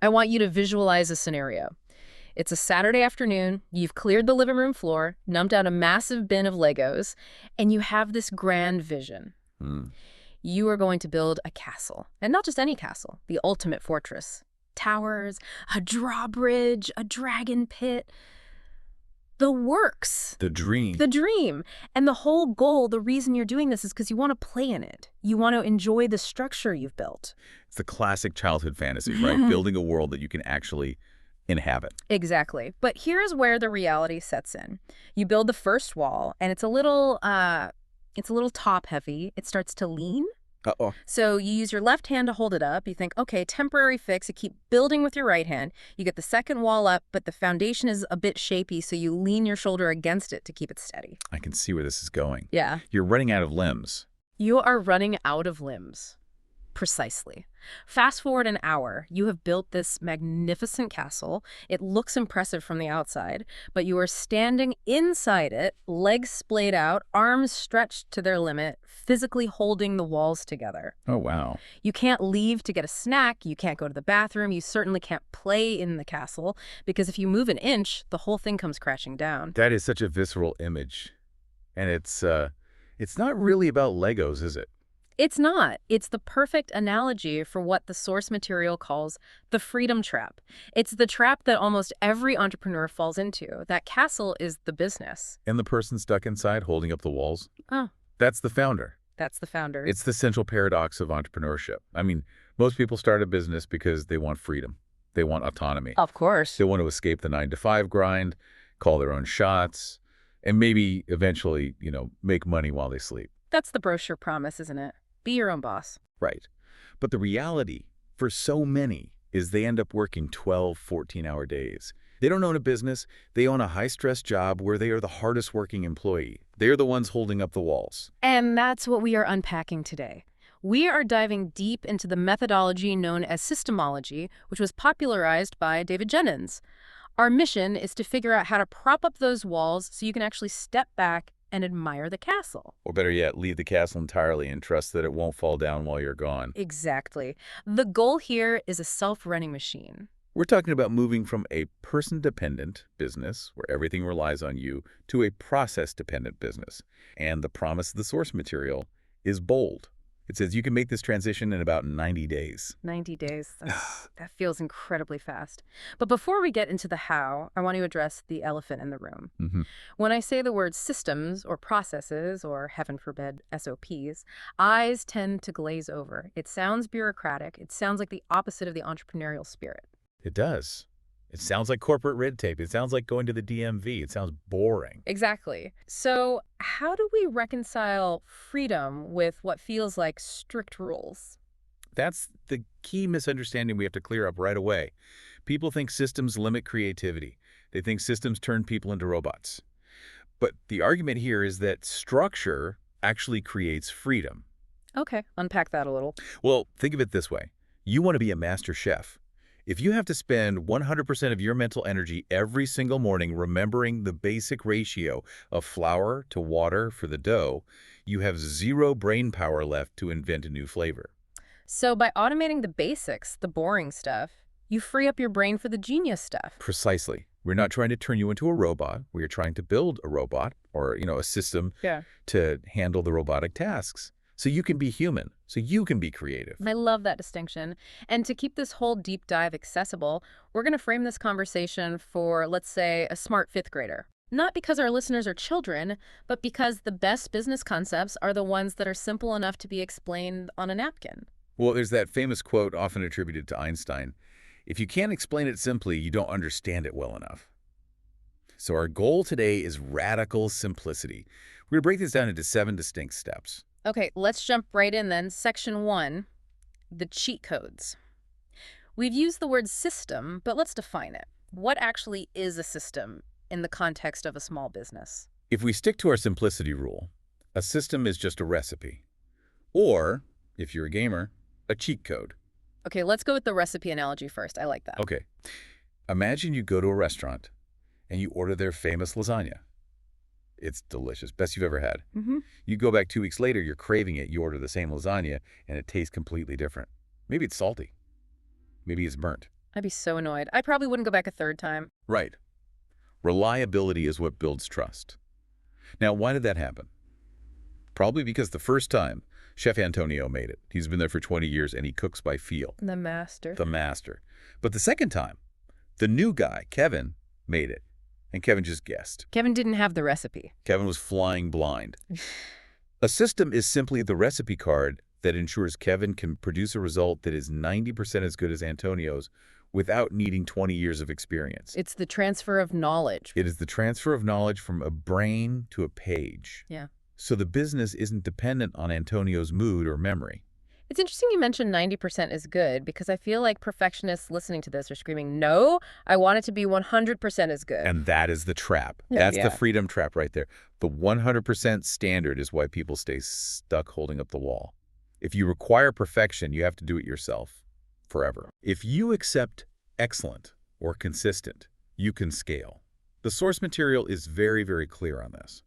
I want you to visualize a scenario. It's a Saturday afternoon, you've cleared the living room floor, dumped out a massive bin of Legos, and you have this grand vision. Hmm. You are going to build a castle, and not just any castle, the ultimate fortress. Towers, a drawbridge, a dragon pit. The works. The dream. The dream. And the whole goal, the reason you're doing this is because you want to play in it. You want to enjoy the structure you've built. It's the classic childhood fantasy, right? Building a world that you can actually inhabit. Exactly. But here's where the reality sets in. You build the first wall, and it's a little top heavy. It starts to lean. Uh-oh. So you use your left hand to hold it up. You think, okay, temporary fix. You keep building with your right hand. You get the second wall up, but the foundation is a bit shapy, so you lean your shoulder against it to keep it steady. I can see where this is going. Yeah. You're running out of limbs. You are running out of limbs. Precisely. Fast forward an hour, you have built this magnificent castle. It looks impressive from the outside, but you are standing inside it, legs splayed out, arms stretched to their limit, physically holding the walls together. Oh, wow. You can't leave to get a snack, you can't go to the bathroom, you certainly can't play in the castle, because if you move an inch, the whole thing comes crashing down. That is such a visceral image. And it's not really about Legos, is it? It's not. It's the perfect analogy for what the source material calls the freedom trap. It's the trap that almost every entrepreneur falls into. That castle is the business. And the person stuck inside holding up the walls? Oh. That's the founder. That's the founder. It's the central paradox of entrepreneurship. I mean, most people start a business because they want freedom. They want autonomy. Of course. They want to escape the 9-to-5 grind, call their own shots, and maybe eventually, make money while they sleep. That's the brochure promise, isn't it? Be your own boss. Right. But the reality for so many is they end up working 12, 14-hour days. They don't own a business. They own a high-stress job where they are the hardest working employee. They are the ones holding up the walls. And that's what we are unpacking today. We are diving deep into the methodology known as Systemology, which was popularized by David Jennings. Our mission is to figure out how to prop up those walls so you can actually step back and admire the castle. Or better yet, leave the castle entirely and trust that it won't fall down while you're gone. Exactly. The goal here is a self-running machine. We're talking about moving from a person-dependent business, where everything relies on you, to a process-dependent business. And the promise of the source material is bold. It says you can make this transition in about 90 days. 90 days. That feels incredibly fast. But before we get into the how, I want to address the elephant in the room. When I say the word systems or processes or, heaven forbid, SOPs, eyes tend to glaze over. It sounds bureaucratic. It sounds like the opposite of the entrepreneurial spirit. It does. It sounds like corporate red tape. It sounds like going to the DMV. It sounds boring. Exactly. So how do we reconcile freedom with what feels like strict rules? That's the key misunderstanding we have to clear up right away. People think systems limit creativity. They think systems turn people into robots. But the argument here is that structure actually creates freedom. Okay, unpack that a little. Well, think of it this way. You want to be a master chef. If you have to spend 100% of your mental energy every single morning remembering the basic ratio of flour to water for the dough, you have zero brain power left to invent a new flavor. So by automating the basics, the boring stuff, you free up your brain for the genius stuff. Precisely. We're not trying to turn you into a robot. We are trying to build a robot or, a system to handle the robotic tasks. So you can be human, so you can be creative. I love that distinction. And to keep this whole deep dive accessible, we're going to frame this conversation for, let's say, a smart fifth grader. Not because our listeners are children, but because the best business concepts are the ones that are simple enough to be explained on a napkin. Well, there's that famous quote often attributed to Einstein. If you can't explain it simply, you don't understand it well enough. So our goal today is radical simplicity. We're going to break this down into 7 distinct steps. Okay, let's jump right in then. Section 1, the cheat codes. We've used the word system, but let's define it. What actually is a system in the context of a small business? If we stick to our simplicity rule, a system is just a recipe. Or, if you're a gamer, a cheat code. Okay, let's go with the recipe analogy first. I like that. Okay. Imagine you go to a restaurant and you order their famous lasagna. It's delicious. Best you've ever had. You go back 2 weeks later, you're craving it. You order the same lasagna, and it tastes completely different. Maybe it's salty. Maybe it's burnt. I'd be so annoyed. I probably wouldn't go back a third time. Right. Reliability is what builds trust. Now, why did that happen? Probably because the first time, Chef Antonio made it. He's been there for 20 years, and he cooks by feel. The master. The master. But the second time, the new guy, Kevin, made it. And Kevin just guessed. Kevin didn't have the recipe. Kevin was flying blind. A system is simply the recipe card that ensures Kevin can produce a result that is 90% as good as Antonio's without needing 20 years of experience. It's the transfer of knowledge. It is the transfer of knowledge from a brain to a page. Yeah. So the business isn't dependent on Antonio's mood or memory. It's interesting you mentioned 90% is good because I feel like perfectionists listening to this are screaming, no, I want it to be 100% as good. And that is the trap. Yeah. That's the freedom trap right there. The 100% standard is why people stay stuck holding up the wall. If you require perfection, you have to do it yourself forever. If you accept excellent or consistent, you can scale. The source material is very, very clear on this.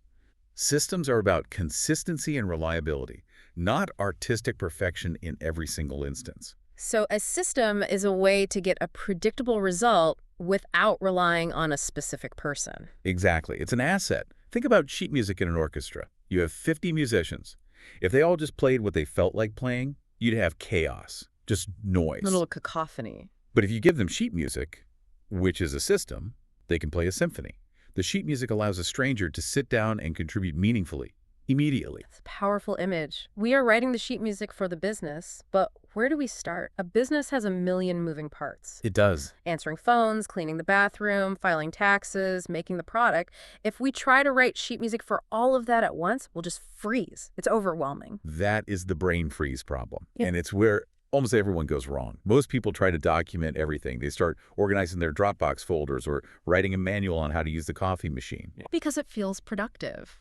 Systems are about consistency and reliability, not artistic perfection in every single instance. So a system is a way to get a predictable result without relying on a specific person. Exactly. It's an asset. Think about sheet music in an orchestra. You have 50 musicians. If they all just played what they felt like playing, you'd have chaos, just noise. A little cacophony. But if you give them sheet music, which is a system, they can play a symphony. The sheet music allows a stranger to sit down and contribute meaningfully, immediately. It's a powerful image. We are writing the sheet music for the business, but where do we start? A business has a million moving parts. It does. Answering phones, cleaning the bathroom, filing taxes, making the product. If we try to write sheet music for all of that at once, we'll just freeze. It's overwhelming. That is the brain freeze problem. Yeah. And it's where almost everyone goes wrong. Most people try to document everything. They start organizing their Dropbox folders or writing a manual on how to use the coffee machine. Because it feels productive.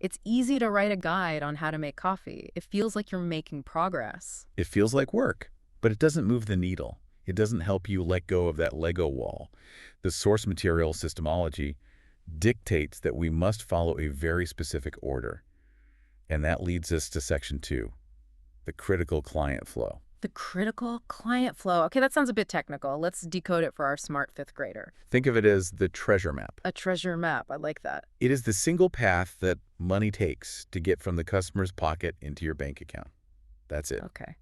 It's easy to write a guide on how to make coffee. It feels like you're making progress. It feels like work, but it doesn't move the needle. It doesn't help you let go of that Lego wall. The source material systemology dictates that we must follow a very specific order. And that leads us to section 2, the critical client flow. The critical client flow. Okay, that sounds a bit technical. Let's decode it for our smart fifth grader. Think of it as the treasure map. A treasure map. I like that. It is the single path that money takes to get from the customer's pocket into your bank account. That's it. Okay.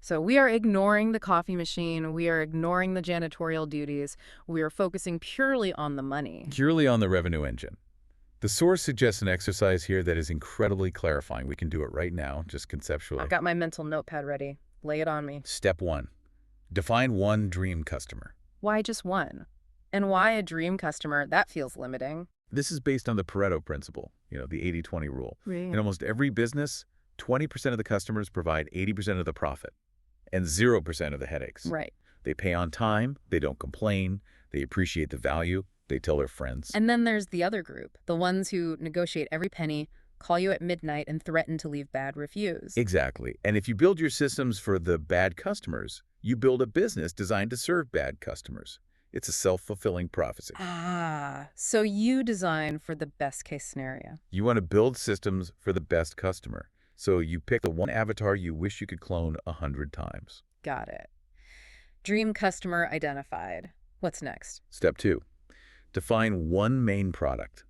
So we are ignoring the coffee machine. We are ignoring the janitorial duties. We are focusing purely on the money. Purely on the revenue engine. The source suggests an exercise here that is incredibly clarifying. We can do it right now, just conceptually. I've got my mental notepad ready. Lay it on me. Step 1. Define one dream customer. Why just one? And why a dream customer? That feels limiting. This is based on the Pareto principle, the 80-20 rule. Right. In almost every business, 20% of the customers provide 80% of the profit and 0% of the headaches. Right. They pay on time, they don't complain, they appreciate the value, they tell their friends. And then there's the other group, the ones who negotiate every penny, call you at midnight, and threaten to leave bad reviews. Exactly. And if you build your systems for the bad customers, you build a business designed to serve bad customers. It's a self-fulfilling prophecy. Ah, so you design for the best case scenario. You want to build systems for the best customer. So you pick the one avatar you wish you could clone 100 times. Got it. Dream customer identified. What's next? Step 2. Define one main product.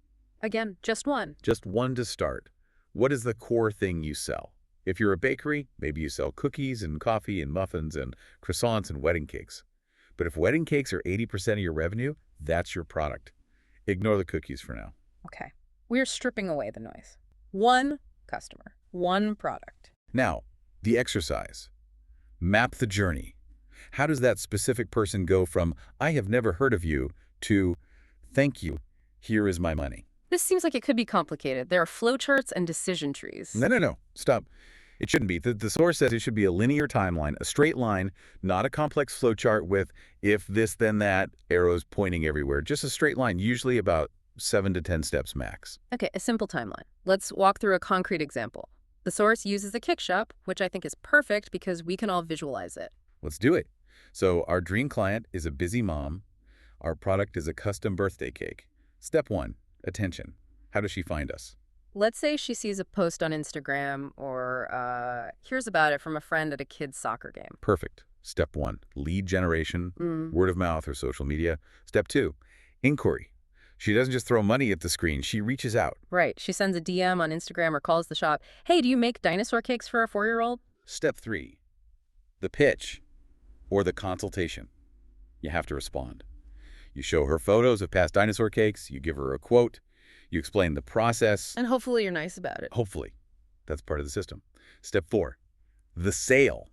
Again, just one. Just one to start. What is the core thing you sell? If you're a bakery, maybe you sell cookies and coffee and muffins and croissants and wedding cakes. But if wedding cakes are 80% of your revenue, that's your product. Ignore the cookies for now. Okay. We're stripping away the noise. One customer, one product. Now, the exercise. Map the journey. How does that specific person go from, I have never heard of you, to, thank you, here is my money? This seems like it could be complicated. There are flowcharts and decision trees. No. Stop. It shouldn't be. The source says it should be a linear timeline, a straight line, not a complex flowchart with if this, then that, arrows pointing everywhere. Just a straight line, usually about 7 to 10 steps max. Okay, a simple timeline. Let's walk through a concrete example. The source uses a kick shop, which I think is perfect because we can all visualize it. Let's do it. So our dream client is a busy mom. Our product is a custom birthday cake. Step 1, attention. How does she find us? Let's say she sees a post on Instagram or hears about it from a friend at a kid's soccer game. Perfect. Step 1, lead generation, Mm. word of mouth or social media. Step 2, inquiry. She doesn't just throw money at the screen, she reaches out. Right. She sends a DM on Instagram or calls the shop. Hey, do you make dinosaur cakes for a 4-year-old? Step 3, the pitch or the consultation. You have to respond. You show her photos of past dinosaur cakes, you give her a quote, you explain the process. And hopefully you're nice about it. Hopefully. That's part of the system. Step 4, the sale.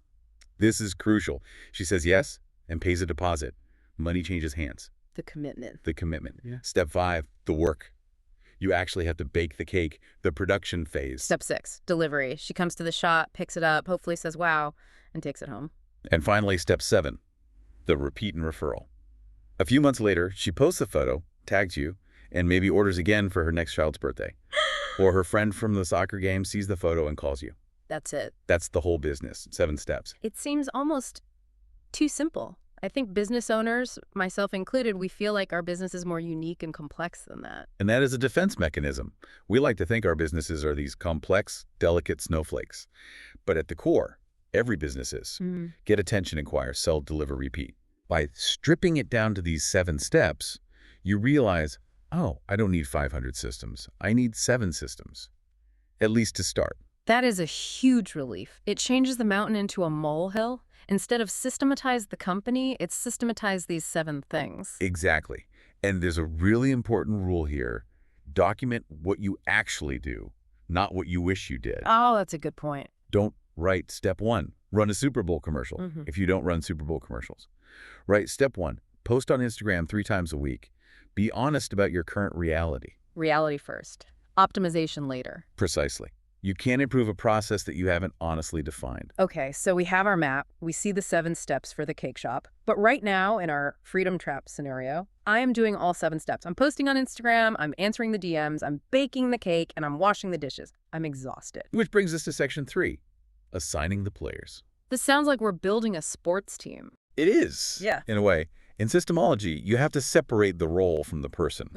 This is crucial. She says yes and pays a deposit. Money changes hands. The commitment. The commitment. Yeah. Step 5, the work. You actually have to bake the cake, the production phase. Step 6, delivery. She comes to the shop, picks it up, hopefully says wow, and takes it home. And finally, step 7, the repeat and referral. A few months later, she posts a photo, tags you, and maybe orders again for her next child's birthday. Or her friend from the soccer game sees the photo and calls you. That's it. That's the whole business, 7 steps. It seems almost too simple. I think business owners, myself included, we feel like our business is more unique and complex than that. And that is a defense mechanism. We like to think our businesses are these complex, delicate snowflakes. But at the core, every business is. Get attention, inquire, sell, deliver, repeat. By stripping it down to these 7 steps, you realize, oh, I don't need 500 systems. I need 7 systems, at least to start. That is a huge relief. It changes the mountain into a molehill. Instead of systematize the company, it's systematize these 7 things. Exactly. And there's a really important rule here. Document what you actually do, not what you wish you did. Oh, that's a good point. Don't write step 1, run a Super Bowl commercial if you don't run Super Bowl commercials. Write step 1, post on Instagram 3 times a week. Be honest about your current reality. Reality first. Optimization later. Precisely. You can't improve a process that you haven't honestly defined. Okay, so we have our map. We see the 7 steps for the cake shop. But right now, in our Freedom Trap scenario, I am doing all 7 steps. I'm posting on Instagram, I'm answering the DMs, I'm baking the cake, and I'm washing the dishes. I'm exhausted. Which brings us to section 3, assigning the players. This sounds like we're building a sports team. It is, Yeah. in a way. In Systemology, you have to separate the role from the person.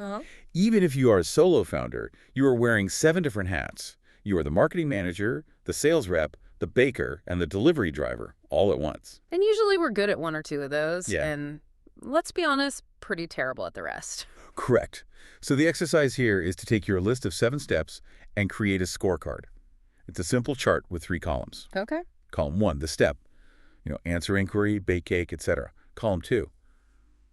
Even if you are a solo founder, you are wearing 7 different hats. You are the marketing manager, the sales rep, the baker, and the delivery driver, all at once. And usually we're good at 1 or 2 of those. Yeah. And let's be honest, pretty terrible at the rest. Correct. So the exercise here is to take your list of 7 steps and create a scorecard. It's a simple chart with 3 columns. Okay. Column 1, the step. Answer inquiry, bake cake, etc. Column 2,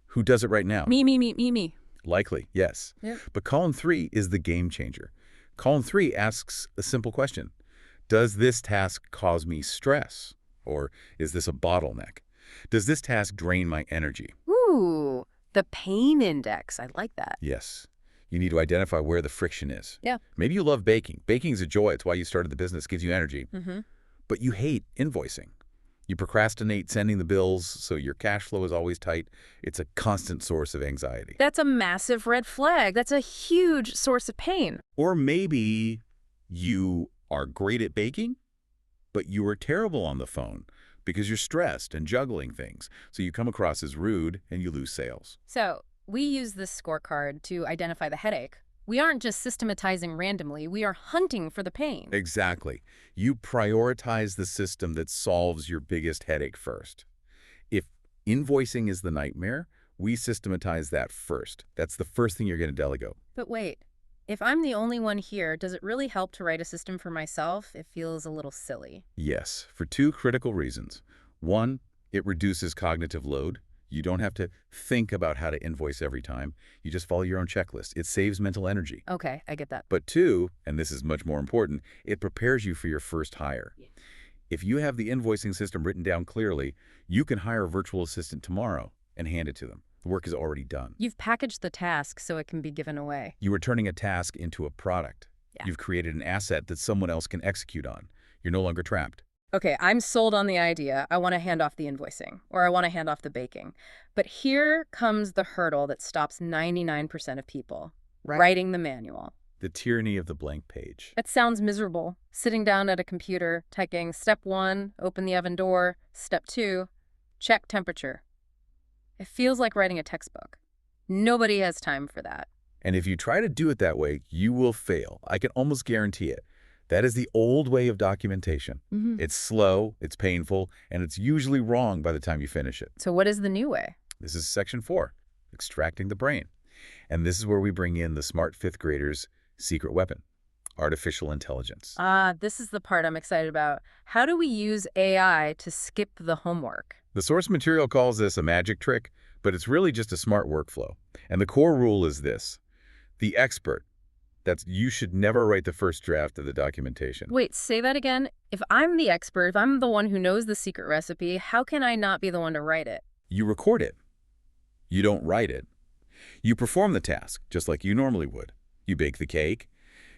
who does it right now? Me. Likely, yes. Yeah. But column 3 is the game changer. Column 3 asks a simple question. Does this task cause me stress? Or is this a bottleneck? Does this task drain my energy? Ooh, the pain index. I like that. Yes. You need to identify where the friction is. Yeah. Maybe you love baking. Baking is a joy. It's why you started the business. Gives you energy. Mm-hmm. But you hate invoicing. You procrastinate sending the bills, so your cash flow is always tight. It's a constant source of anxiety. That's a massive red flag. That's a huge source of pain. Or maybe you are great at baking, but you are terrible on the phone because you're stressed and juggling things. So you come across as rude and you lose sales. So we use this scorecard to identify the headache. We aren't just systematizing randomly. We are hunting for the pain. Exactly. You prioritize the system that solves your biggest headache first. If invoicing is the nightmare, we systematize that first. That's the first thing you're going to delegate. But wait, if I'm the only one here, does it really help to write a system for myself? It feels a little silly. Yes, for 2 critical reasons. 1, it reduces cognitive load. You don't have to think about how to invoice every time. You just follow your own checklist. It saves mental energy. Okay, I get that. But 2, and this is much more important, it prepares you for your first hire. Yeah. If you have the invoicing system written down clearly, you can hire a virtual assistant tomorrow and hand it to them. The work is already done. You've packaged the task so it can be given away. You are turning a task into a product. Yeah. You've created an asset that someone else can execute on. You're no longer trapped. Okay, I'm sold on the idea. I want to hand off the invoicing, or I want to hand off the baking. But here comes the hurdle that stops 99% of people. Writing the manual. The tyranny of the blank page. It sounds miserable. Sitting down at a computer, typing step 1, open the oven door, step 2, check temperature. It feels like writing a textbook. Nobody has time for that. And if you try to do it that way, you will fail. I can almost guarantee it. That is the old way of documentation. Mm-hmm. It's slow, it's painful, and it's usually wrong by the time you finish it. So what is the new way? This is section 4, extracting the brain. And this is where we bring in the smart fifth graders' secret weapon, artificial intelligence. This is the part I'm excited about. How do we use AI to skip the homework? The source material calls this a magic trick, but it's really just a smart workflow. And the core rule is this. The expert, you should never write the first draft of the documentation. Wait, say that again? If I'm the expert, if I'm the one who knows the secret recipe, how can I not be the one to write it? You record it. You don't write it. You perform the task, just like you normally would. You bake the cake.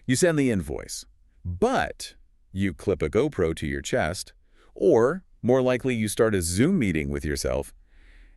You send the invoice. But you clip a GoPro to your chest, or, more likely, you start a Zoom meeting with yourself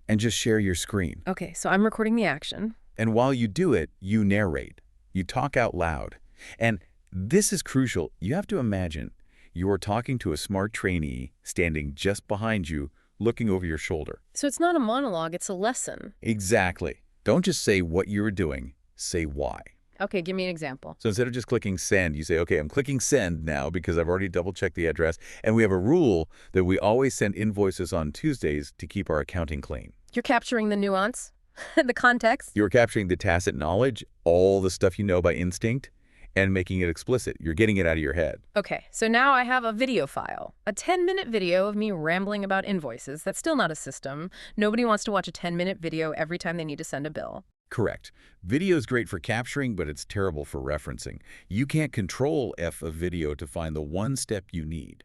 and just share your screen. Okay, so I'm recording the action. And while you do it, you narrate. You talk out loud. And this is crucial. You have to imagine you are talking to a smart trainee standing just behind you, looking over your shoulder. So it's not a monologue, it's a lesson. Exactly. Don't just say what you're doing, say why. Okay, give me an example. So instead of just clicking send, you say, okay, I'm clicking send now because I've already double-checked the address, and we have a rule that we always send invoices on Tuesdays to keep our accounting clean. You're capturing the nuance, the context. You're capturing the tacit knowledge, all the stuff you know by instinct, and making it explicit. You're getting it out of your head. Okay, so now I have a video file, a 10-minute video of me rambling about invoices. That's still not a system. Nobody wants to watch a 10-minute video every time they need to send a bill. Correct. Video is great for capturing, but it's terrible for referencing. You can't control F a video to find the one step you need.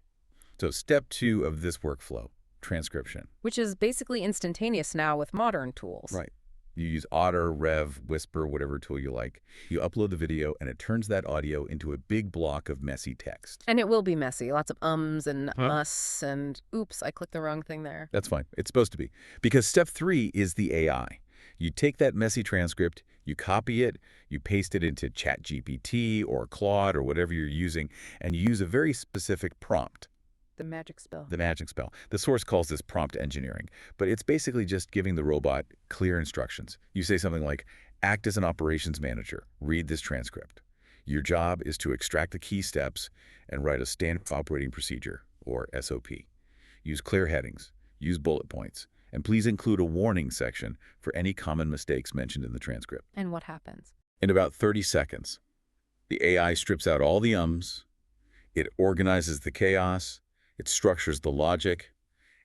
So step 2 of this workflow, transcription. Which is basically instantaneous now with modern tools. Right. You use Otter, Rev, Whisper, whatever tool you like. You upload the video, and it turns that audio into a big block of messy text. And it will be messy. Lots of ums and us and oops, I clicked the wrong thing there. That's fine. It's supposed to be. Because step 3 is the AI. You take that messy transcript, you copy it, you paste it into ChatGPT or Claude or whatever you're using, and you use a very specific prompt. The magic spell. The magic spell. The source calls this prompt engineering, but it's basically just giving the robot clear instructions. You say something like, act as an operations manager, read this transcript. Your job is to extract the key steps and write a standard operating procedure, or SOP. Use clear headings, use bullet points, and please include a warning section for any common mistakes mentioned in the transcript. And what happens? In about 30 seconds, the AI strips out all the ums, it organizes the chaos, it structures the logic,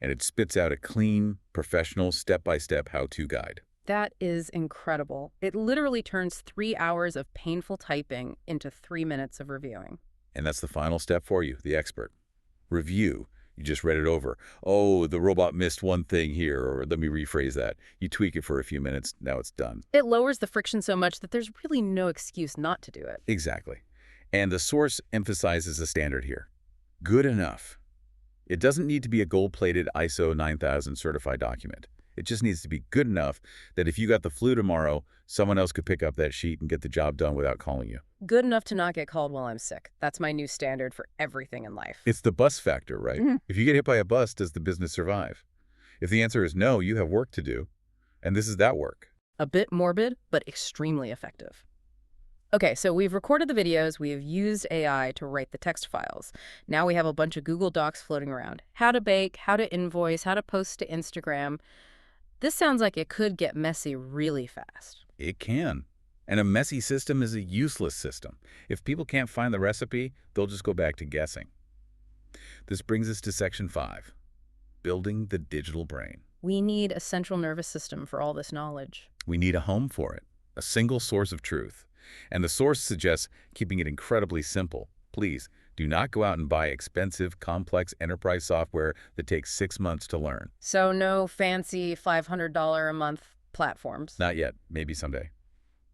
and it spits out a clean, professional, step-by-step how-to guide. That is incredible. It literally turns 3 hours of painful typing into 3 minutes of reviewing. And that's the final step for you, the expert. Review. You just read it over. Oh, the robot missed one thing here, or let me rephrase that. You tweak it for a few minutes, now it's done. It lowers the friction so much that there's really no excuse not to do it. Exactly. And the source emphasizes the standard here. Good enough. It doesn't need to be a gold-plated ISO 9000 certified document. It just needs to be good enough that if you got the flu tomorrow, someone else could pick up that sheet and get the job done without calling you. Good enough to not get called while I'm sick. That's my new standard for everything in life. It's the bus factor, right? Mm-hmm. If you get hit by a bus, does the business survive? If the answer is no, you have work to do. And this is that work. A bit morbid, but extremely effective. Okay, so we've recorded the videos, we have used AI to write the text files. Now we have a bunch of Google Docs floating around. How to bake, how to invoice, how to post to Instagram. This sounds like it could get messy really fast. It can. And a messy system is a useless system. If people can't find the recipe, they'll just go back to guessing. This brings us to section 5, building the digital brain. We need a central nervous system for all this knowledge. We need a home for it, a single source of truth. And the source suggests keeping it incredibly simple. Please, do not go out and buy expensive, complex enterprise software that takes 6 months to learn. So no fancy $500 a month platforms. Not yet, maybe someday.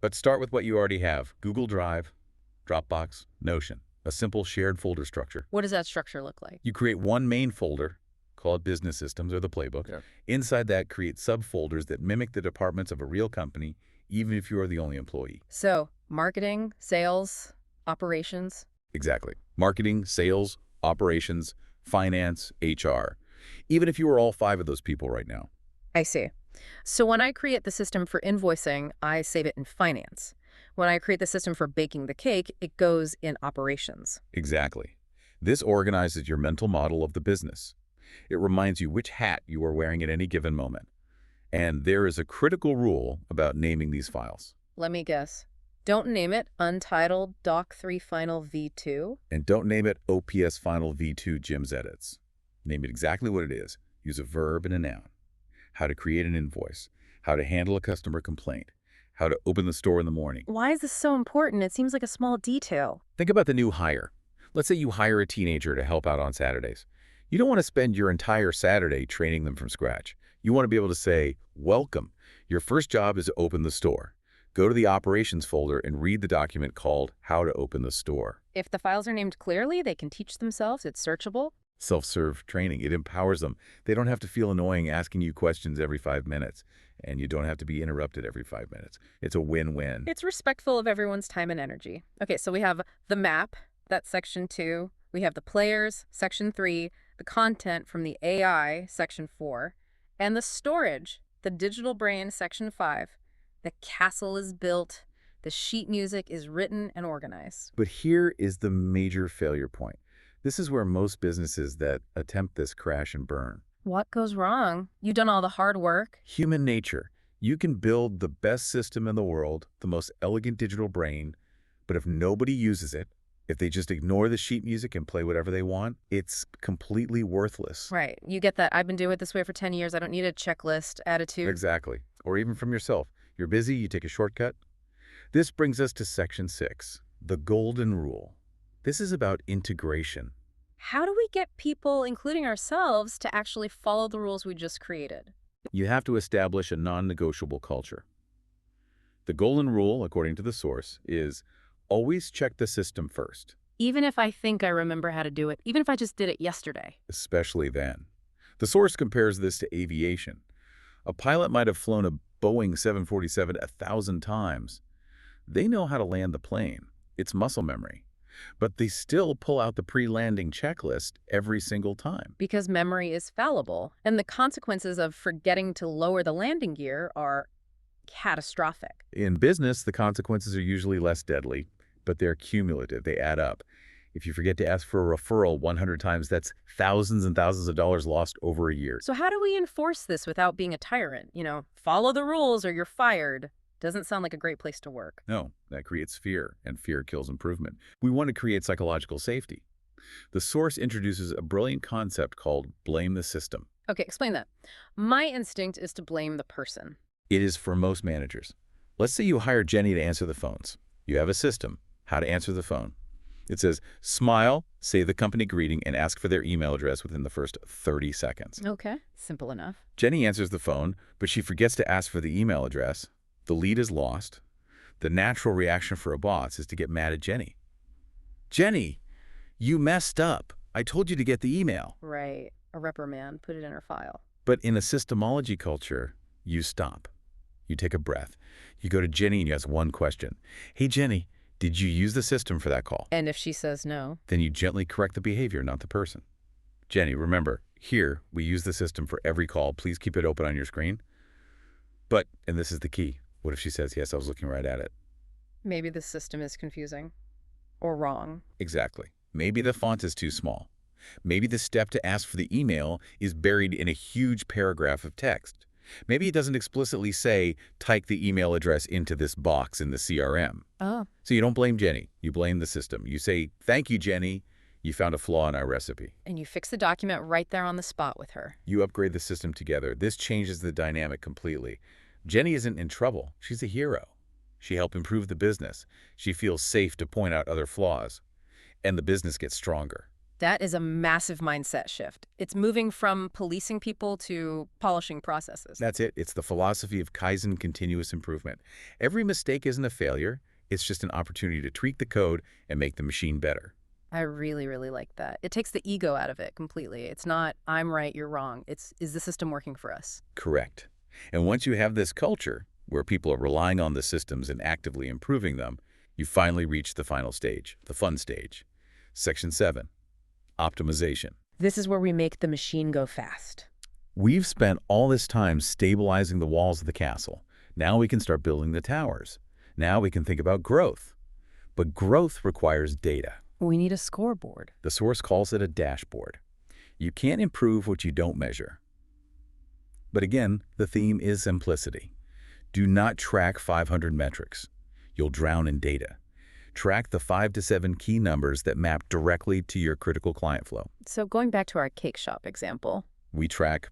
But start with what you already have. Google Drive, Dropbox, Notion, a simple shared folder structure. What does that structure look like? You create one main folder, call it Business Systems or the Playbook. Yeah. Inside that, create subfolders that mimic the departments of a real company, even if you are the only employee. So, marketing, sales, operations. Exactly. Marketing, sales, operations, finance, HR. Even if you are all 5 of those people right now. I see. So when I create the system for invoicing, I save it in finance. When I create the system for baking the cake, it goes in operations. Exactly. This organizes your mental model of the business. It reminds you which hat you are wearing at any given moment. And there is a critical rule about naming these files. Let me guess. Don't name it Untitled Doc 3 Final V2. And don't name it OPS Final V2 Jim's Edits. Name it exactly what it is. Use a verb and a noun. How to create an invoice. How to handle a customer complaint. How to open the store in the morning. Why is this so important? It seems like a small detail. Think about the new hire. Let's say you hire a teenager to help out on Saturdays. You don't want to spend your entire Saturday training them from scratch. You want to be able to say, welcome. Your first job is to open the store. Go to the operations folder and read the document called How to Open the Store. If the files are named clearly, they can teach themselves. It's searchable. Self-serve training. It empowers them. They don't have to feel annoying asking you questions every 5 minutes, and you don't have to be interrupted every 5 minutes. It's a win-win. It's respectful of everyone's time and energy. Okay, so we have the map, that's section 2. We have the players, section 3, the content from the AI, section 4, and the storage, the digital brain, section 5. The castle is built, the sheet music is written and organized. But here is the major failure point. This is where most businesses that attempt this crash and burn. What goes wrong? You've done all the hard work. Human nature. You can build the best system in the world, the most elegant digital brain, but if nobody uses it, if they just ignore the sheet music and play whatever they want, it's completely worthless. Right. You get that I've been doing it this way for 10 years. I don't need a checklist attitude. Exactly. Or even from yourself. You're busy, you take a shortcut. This brings us to section 6, the golden rule. This is about integration. How do we get people, including ourselves, to actually follow the rules we just created? You have to establish a non-negotiable culture. The golden rule, according to the source, is always check the system first. Even if I think I remember how to do it, even if I just did it yesterday. Especially then. The source compares this to aviation. A pilot might have flown a Boeing 747 1,000 times. They know how to land the plane. It's muscle memory. But they still pull out the pre-landing checklist every single time. Because memory is fallible, and the consequences of forgetting to lower the landing gear are catastrophic. In business, the consequences are usually less deadly, but they're cumulative. They add up. If you forget to ask for a referral 100 times, that's thousands and thousands of dollars lost over a year. So how do we enforce this without being a tyrant? You know, follow the rules or you're fired. Doesn't sound like a great place to work. No, that creates fear, and fear kills improvement. We want to create psychological safety. The source introduces a brilliant concept called blame the system. Okay, explain that. My instinct is to blame the person. It is for most managers. Let's say you hire Jenny to answer the phones. You have a system, how to answer the phone. It says, smile, say the company greeting, and ask for their email address within the first 30 seconds. Okay, simple enough. Jenny answers the phone, but she forgets to ask for the email address. The lead is lost. The natural reaction for a boss is to get mad at Jenny. Jenny, you messed up. I told you to get the email. Right, a reprimand, put it in her file. But in a Systemology culture, you stop. You take a breath. You go to Jenny and you ask one question. Hey, Jenny, did you use the system for that call? And if she says no? Then you gently correct the behavior, not the person. Jenny, remember, here, we use the system for every call. Please keep it open on your screen. But, and this is the key, what if she says, yes, I was looking right at it? Maybe the system is confusing. Or wrong. Exactly. Maybe the font is too small. Maybe the step to ask for the email is buried in a huge paragraph of text. Maybe it doesn't explicitly say, type the email address into this box in the CRM. Oh. So you don't blame Jenny. You blame the system. You say, thank you, Jenny. You found a flaw in our recipe. And you fix the document right there on the spot with her. You upgrade the system together. This changes the dynamic completely. Jenny isn't in trouble. She's a hero. She helped improve the business. She feels safe to point out other flaws. And the business gets stronger. That is a massive mindset shift. It's moving from policing people to polishing processes. That's it. It's the philosophy of Kaizen, continuous improvement. Every mistake isn't a failure. It's just an opportunity to tweak the code and make the machine better. I really, really like that. It takes the ego out of it completely. It's not, I'm right, you're wrong. It's, is the system working for us? Correct. And once you have this culture, where people are relying on the systems and actively improving them, you finally reach the final stage, the fun stage. Section 7, optimization. This is where we make the machine go fast. We've spent all this time stabilizing the walls of the castle. Now we can start building the towers. Now we can think about growth. But growth requires data. We need a scoreboard. The source calls it a dashboard. You can't improve what you don't measure. But again, the theme is simplicity. Do not track 500 metrics. You'll drown in data. Track the 5 to 7 key numbers that map directly to your critical client flow. So going back to our cake shop example. We track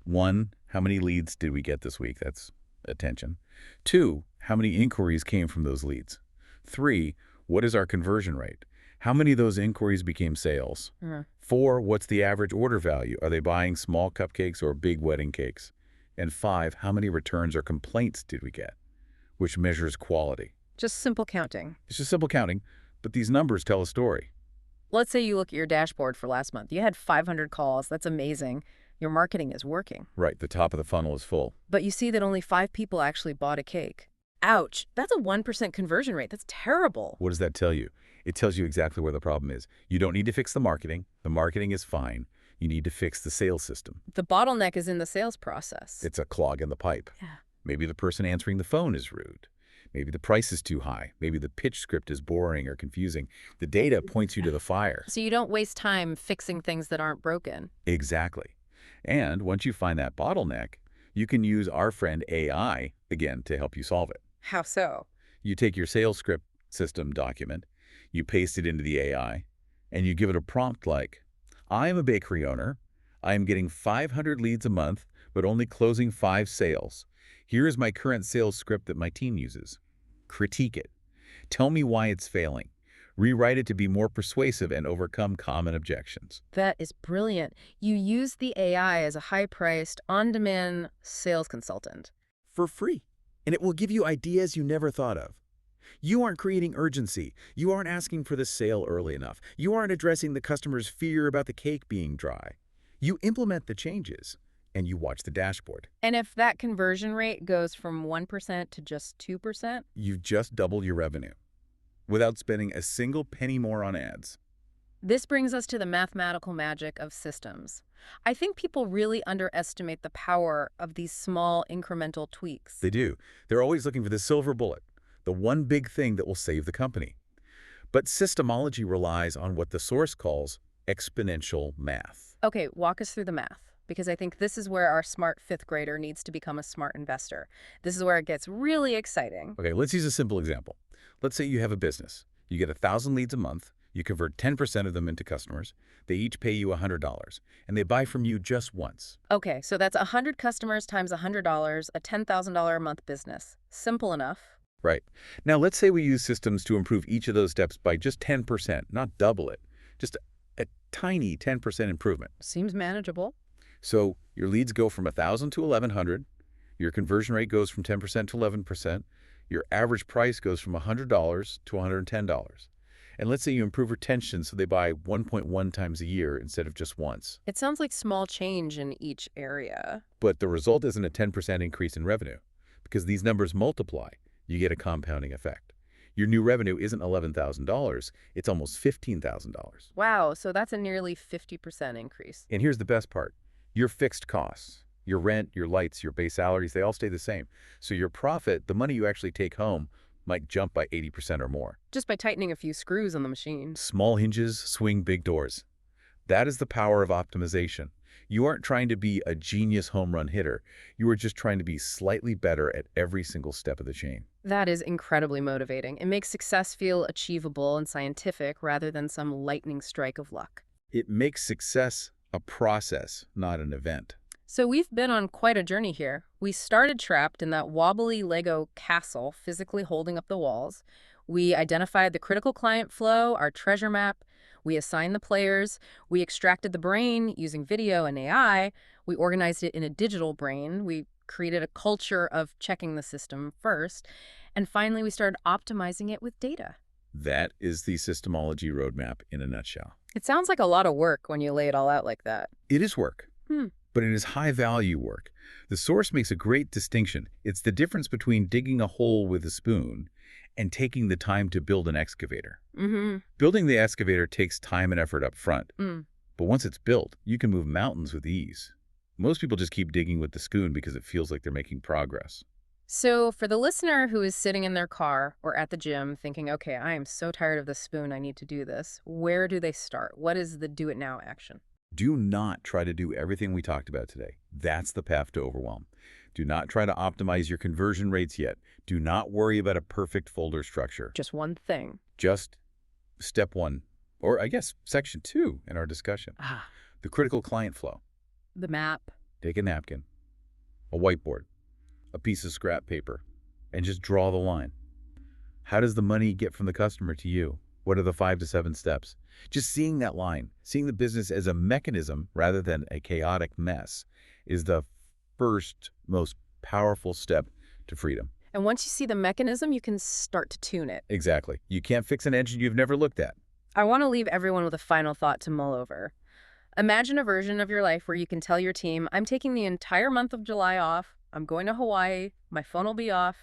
1, how many leads did we get this week? That's attention. 2, how many inquiries came from those leads? 3, what is our conversion rate? How many of those inquiries became sales? 4, what's the average order value? Are they buying small cupcakes or big wedding cakes? And 5, how many returns or complaints did we get? Which measures quality. Just simple counting. It's just simple counting, but these numbers tell a story. Let's say you look at your dashboard for last month. You had 500 calls. That's amazing. Your marketing is working. Right, the top of the funnel is full. But you see that only 5 people actually bought a cake. Ouch, that's a 1% conversion rate. That's terrible. What does that tell you? It tells you exactly where the problem is. You don't need to fix the marketing. The marketing is fine. You need to fix the sales system. The bottleneck is in the sales process. It's a clog in the pipe. Yeah. Maybe the person answering the phone is rude. Maybe the price is too high. Maybe the pitch script is boring or confusing. The data points you to the fire. So you don't waste time fixing things that aren't broken. Exactly. And once you find that bottleneck, you can use our friend AI, again, to help you solve it. How so? You take your sales script system document, you paste it into the AI, and you give it a prompt like, I am a bakery owner. I am getting 500 leads a month, but only closing 5 sales. Here is my current sales script that my team uses. Critique it. Tell me why it's failing. Rewrite it to be more persuasive and overcome common objections. That is brilliant. You use the AI as a high-priced, on-demand sales consultant. For free. And it will give you ideas you never thought of. You aren't creating urgency. You aren't asking for the sale early enough. You aren't addressing the customer's fear about the cake being dry. You implement the changes, and you watch the dashboard. And if that conversion rate goes from 1% to just 2%? You've just doubled your revenue without spending a single penny more on ads. This brings us to the mathematical magic of systems. I think people really underestimate the power of these small incremental tweaks. They do. They're always looking for the silver bullet, the one big thing that will save the company. But Systemology relies on what the source calls exponential math. Okay, walk us through the math, because I think this is where our smart 5th grader needs to become a smart investor. This is where it gets really exciting. Okay, let's use a simple example. Let's say you have a business. You get 1,000 leads a month. You convert 10% of them into customers. They each pay you $100, and they buy from you just once. Okay, so that's 100 customers times $100, a $10,000 a month business. Simple enough. Right. Now, let's say we use systems to improve each of those steps by just 10%, not double it. Just a tiny 10% improvement. Seems manageable. So your leads go from 1,000 to 1,100. Your conversion rate goes from 10% to 11%. Your average price goes from $100 to $110. And let's say you improve retention so they buy 1.1 times a year instead of just once. It sounds like small change in each area. But the result isn't a 10% increase in revenue. Because these numbers multiply, you get a compounding effect. Your new revenue isn't $11,000, it's almost $15,000. Wow, so that's a nearly 50% increase. And here's the best part. Your fixed costs, your rent, your lights, your base salaries, they all stay the same. So your profit, the money you actually take home, might jump by 80% or more. Just by tightening a few screws on the machine. Small hinges swing big doors. That is the power of optimization. You aren't trying to be a genius home run hitter. You are just trying to be slightly better at every single step of the chain. That is incredibly motivating. It makes success feel achievable and scientific rather than some lightning strike of luck. It makes success a process, not an event. So we've been on quite a journey here. We started trapped in that wobbly Lego castle, physically holding up the walls. We identified the critical client flow, our treasure map. We assigned the players. We extracted the brain using video and AI. We organized it in a digital brain. We created a culture of checking the system first. And finally, we started optimizing it with data. That is the Systemology roadmap in a nutshell. It sounds like a lot of work when you lay it all out like that. It is work. But it is high-value work. The source makes a great distinction. It's the difference between digging a hole with a spoon and taking the time to build an excavator. Building the excavator takes time and effort up front. But once it's built, you can move mountains with ease. Most people just keep digging with the spoon because it feels like they're making progress. So, for the listener who is sitting in their car or at the gym thinking, okay, I am so tired of the spoon, I need to do this, where do they start? What is the do it now action? Do not try to do everything we talked about today. That's the path to overwhelm. Do not try to optimize your conversion rates yet. Do not worry about a perfect folder structure. Just one thing. Just step one, or I guess section two in our discussion. Ah, The critical client flow. the map. Take a napkin, a whiteboard, a piece of scrap paper, and just draw the line. How does the money get from the customer to you? What are the 5 to 7 steps? Just seeing that line, seeing the business as a mechanism rather than a chaotic mess, is the first, most powerful step to freedom. And once you see the mechanism, you can start to tune it. Exactly. You can't fix an engine you've never looked at. I want to leave everyone with a final thought to mull over. Imagine a version of your life where you can tell your team, I'm taking the entire month of July off. I'm going to Hawaii. My phone will be off.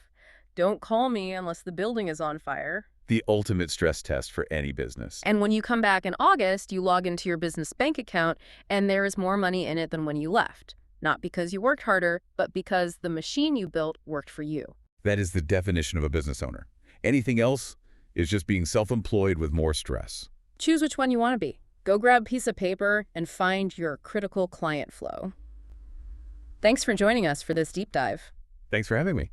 Don't call me unless the building is on fire. The ultimate stress test for any business. And when you come back in August, you log into your business bank account and there is more money in it than when you left. Not because you worked harder, but because the machine you built worked for you. That is the definition of a business owner. Anything else is just being self-employed with more stress. Choose which one you want to be. Go grab a piece of paper and find your critical client flow. Thanks for joining us for this deep dive. Thanks for having me.